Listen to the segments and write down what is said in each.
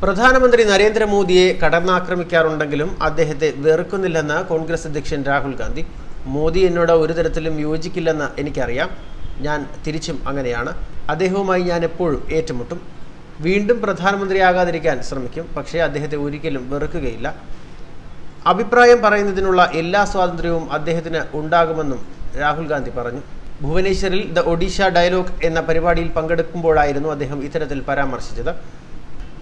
പ്രധാനമന്ത്രി നരേന്ദ്രമോദിയെ കടന്നാക്രമിക്കാറുണ്ടെങ്കിലും അദ്ദേഹത്തെ വെറുക്കുന്നില്ലെന്ന് കോൺഗ്രസ് അധ്യക്ഷൻ രാഹുൽ ഗാന്ധി. മോദി എന്നോട് ഒരു തരത്തിലും യോജിക്കില്ലെന്ന് എനിക്കറിയാം. ഞാൻ തിരിച്ചും അങ്ങനെയാണ്. അദ്ദേഹവുമായി ഞാൻ എപ്പോഴും ഏറ്റുമുട്ടും. വീണ്ടും പ്രധാനമന്ത്രിയാകാതിരിക്കാൻ ശ്രമിക്കും. പക്ഷേ അദ്ദേഹത്തെ ഒരിക്കലും വെറുക്കുകയില്ല. അഭിപ്രായം പറയുന്നതിനുള്ള എല്ലാ സ്വാതന്ത്ര്യവും അദ്ദേഹത്തിന് ഉണ്ടാകുമെന്നും രാഹുൽ ഗാന്ധി പറഞ്ഞു. ഭുവനേശ്വറിൽ ദ ഒഡീഷ ഡയലോഗ് എന്ന പരിപാടിയിൽ പങ്കെടുക്കുമ്പോഴായിരുന്നു അദ്ദേഹം ഇത്തരത്തിൽ പരാമർശിച്ചത്.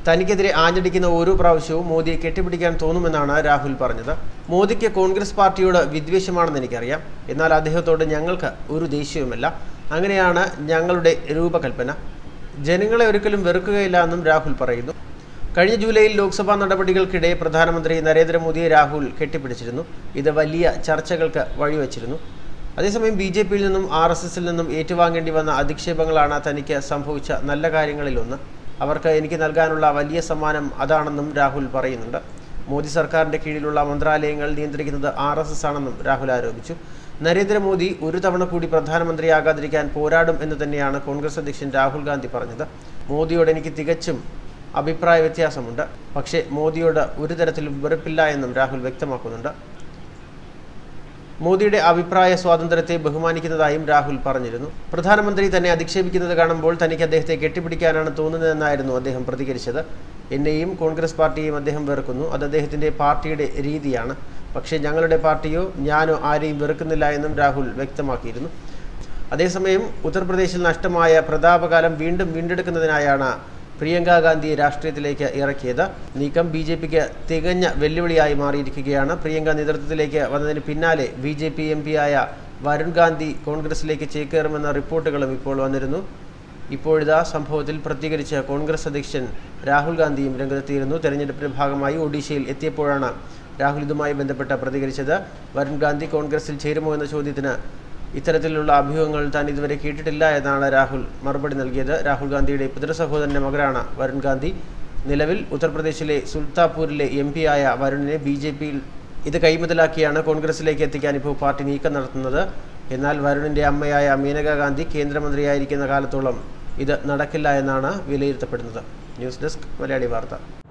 തനിക്കെതിരെ ആഞ്ഞടിക്കുന്ന ഓരോ പ്രാവശ്യവും മോദിയെ കെട്ടിപ്പിടിക്കാൻ തോന്നുമെന്നാണ് രാഹുൽ പറഞ്ഞത്. മോദിക്ക് കോൺഗ്രസ് പാർട്ടിയോട് വിദ്വേഷമാണെന്ന് എനിക്കറിയാം. എന്നാൽ അദ്ദേഹത്തോട് ഞങ്ങൾക്ക് ഒരു ദേഷ്യവുമില്ല. അങ്ങനെയാണ് ഞങ്ങളുടെ രൂപകൽപ്പന. ജനങ്ങളെ ഒരിക്കലും വെറുക്കുകയില്ല എന്നും രാഹുൽ പറയുന്നു. കഴിഞ്ഞ ജൂലൈയിൽ ലോക്സഭാ നടപടികൾക്കിടെ പ്രധാനമന്ത്രി നരേന്ദ്രമോദിയെ രാഹുൽ കെട്ടിപ്പിടിച്ചിരുന്നു. ഇത് വലിയ ചർച്ചകൾക്ക് വഴിവെച്ചിരുന്നു. അതേസമയം BJPയിൽ നിന്നും RSSൽ നിന്നും ഏറ്റുവാങ്ങേണ്ടി വന്ന അധിക്ഷേപങ്ങളാണ് തനിക്ക് സംഭവിച്ച നല്ല കാര്യങ്ങളിലൊന്ന്. അവർക്ക് എനിക്ക് നൽകാനുള്ള വലിയ സമ്മാനം അതാണെന്നും രാഹുൽ പറയുന്നുണ്ട്. മോദി സർക്കാരിൻ്റെ കീഴിലുള്ള മന്ത്രാലയങ്ങൾ നിയന്ത്രിക്കുന്നത് RSS ആണെന്നും രാഹുൽ ആരോപിച്ചു. നരേന്ദ്രമോദി ഒരു തവണ കൂടി പ്രധാനമന്ത്രിയാകാതിരിക്കാൻ പോരാടും എന്ന് തന്നെയാണ് കോൺഗ്രസ് അധ്യക്ഷൻ രാഹുൽ ഗാന്ധി പറഞ്ഞത്. മോദിയോട് എനിക്ക് തികച്ചും അഭിപ്രായ വ്യത്യാസമുണ്ട്. പക്ഷേ മോദിയോട് ഒരു തരത്തിലും വെറുപ്പില്ല എന്നും രാഹുൽ വ്യക്തമാക്കുന്നുണ്ട്. മോദിയുടെ അഭിപ്രായ സ്വാതന്ത്ര്യത്തെ ബഹുമാനിക്കുന്നതായും രാഹുൽ പറഞ്ഞിരുന്നു. പ്രധാനമന്ത്രി തന്നെ അധിക്ഷേപിക്കുന്നത് കാണുമ്പോൾ തനിക്ക് അദ്ദേഹത്തെ കെട്ടിപ്പിടിക്കാനാണ് തോന്നുന്നതെന്നായിരുന്നു അദ്ദേഹം പ്രതികരിച്ചത്. എന്നെയും കോൺഗ്രസ് പാർട്ടിയെയും അദ്ദേഹം വെറുക്കുന്നു. അത് അദ്ദേഹത്തിൻ്റെ പാർട്ടിയുടെ രീതിയാണ്. പക്ഷേ ഞങ്ങളുടെ പാർട്ടിയോ ഞാനോ ആരെയും വെറുക്കുന്നില്ല എന്നും രാഹുൽ വ്യക്തമാക്കിയിരുന്നു. അതേസമയം ഉത്തർപ്രദേശിൽ നഷ്ടമായ പ്രതാപകാലം വീണ്ടും വീണ്ടെടുക്കുന്നതിനായാണ് പ്രിയങ്ക ഗാന്ധിയെ രാഷ്ട്രീയത്തിലേക്ക് ഇറക്കിയത്. നീക്കം BJPക്ക് തികഞ്ഞ വെല്ലുവിളിയായി മാറിയിരിക്കുകയാണ്. പ്രിയങ്ക നേതൃത്വത്തിലേക്ക് വന്നതിന് പിന്നാലെ BJP MP ആയ വരുൺ ഗാന്ധി കോൺഗ്രസിലേക്ക് ചേക്കേറുമെന്ന റിപ്പോർട്ടുകളും ഇപ്പോൾ വന്നിരുന്നു. ഇപ്പോഴിതാ സംഭവത്തിൽ പ്രതികരിച്ച കോൺഗ്രസ് അധ്യക്ഷൻ രാഹുൽ ഗാന്ധിയും രംഗത്തെത്തിയിരുന്നു. തെരഞ്ഞെടുപ്പിന്റെ ഭാഗമായി ഒഡീഷയിൽ എത്തിയപ്പോഴാണ് രാഹുൽ ഇതുമായി ബന്ധപ്പെട്ട് പ്രതികരിച്ചത്. വരുൺ ഗാന്ധി കോൺഗ്രസിൽ ചേരുമോ എന്ന ചോദ്യത്തിന് ഇത്തരത്തിലുള്ള അഭ്യൂഹങ്ങൾ താൻ ഇതുവരെ കേട്ടിട്ടില്ല എന്നാണ് രാഹുൽ മറുപടി നൽകിയത്. രാഹുൽ ഗാന്ധിയുടെ പിതൃസഹോദരൻ്റെ മകനാണ് വരുൺ ഗാന്ധി. നിലവിൽ ഉത്തർപ്രദേശിലെ സുൽത്താപൂരിലെ MP ആയ വരുണിനെ BJPയിൽ ഇത് കൈമുതലാക്കിയാണ് കോൺഗ്രസിലേക്ക് എത്തിക്കാൻ ഇപ്പോൾ പാർട്ടി നീക്കം നടത്തുന്നത്. എന്നാൽ വരുണിൻ്റെ അമ്മയായ മേനക ഗാന്ധി കേന്ദ്രമന്ത്രിയായിരിക്കുന്ന കാലത്തോളം ഇത് നടക്കില്ല എന്നാണ് വിലയിരുത്തപ്പെടുന്നത്. ന്യൂസ് ഡെസ്ക് മലയാളി വാർത്ത.